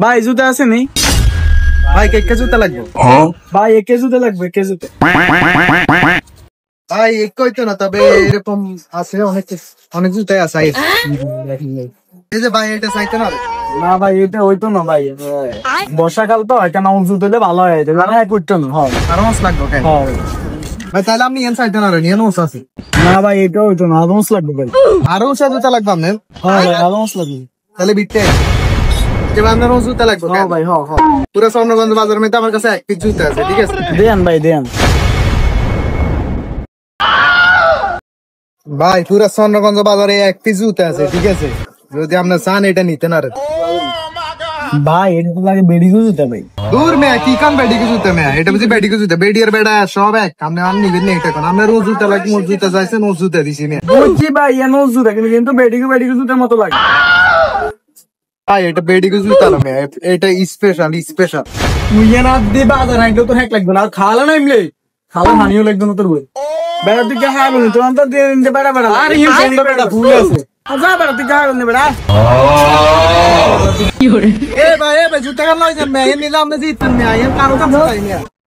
ভাই জুতা আছে নি? ভাই কে জুতা লাগবে? ভাই একে জুতা লাগবে, একে জুতা। ভাই একই তো না, তবে এরকম আছে অনেক জুতাই আছে। এই যে ভাই এটা চাইতে না। না ভাই এটা হইতো না ভাই, বর্ষাকাল তো এখানে জুতা দিলে ভালো হয়, করতো না। আর মাস লাগবে কেন ভাই? তাহলে আপনি এন চাইতে না, এন ওস আছে। না ভাই এটা হইতো না, আদমস লাগবে ভাই। আরো উঁচা জুতা লাগবে আপনার? হ্যাঁ ভাই আদমস লাগবে। তাহলে বিটে এবার আপনার জুতা লাগবে। হ্যাঁ ভাই, হ্যাঁ হ্যাঁ। পুরো স্বর্ণগঞ্জ বাজারের মধ্যে আমার কাছে এক পিস জুতা আছে, ঠিক আছে? দেন ভাই দেন। ভাই পুরো স্বর্ণগঞ্জ বাজারে এক পিস জুতা আছে, ঠিক আছে? যদি আপনার চান এটা নিতে না রে ভাই এটা তো লাগে বেডি জুতা ভাই। দূর মেয়া, কি কাম বেডি কে জুতা মেয়া? এটা বুঝি বেডি কে জুতা? বেডি আর বেডা সব এক। আপনি আর নিবেন না এটা কোন? আপনার ও জুতা লাগে, মোর জুতা চাইছেন, ও জুতা দিছি মেয়া। বুঝছি ভাই এনো জুতা, কিন্তু বেডি জুতার মতো লাগে। ভাই এটা বেডি কে জুতা না মেয়া, এটা স্পেশাল স্পেশাল। তুই না দি বাজার আইলো তো হ্যাক লাগবে না, আর খালা না এমলে খালা হানিও লাগবে না তোর বই। বেড়া তুই কে হাগল তো অন্তর দিয়ে দে বেড়া বেড়া। আরে ইউ বন্ধ বেড়া ভুল আছে। যা বেড়া তুই কে হাগল নে বেড়া। এ ভাই জুতা কেন লইছেন মেয়া? এ নিলাম না জিতছেন মেয়া, এ কারো কাছে যাই মেয়া।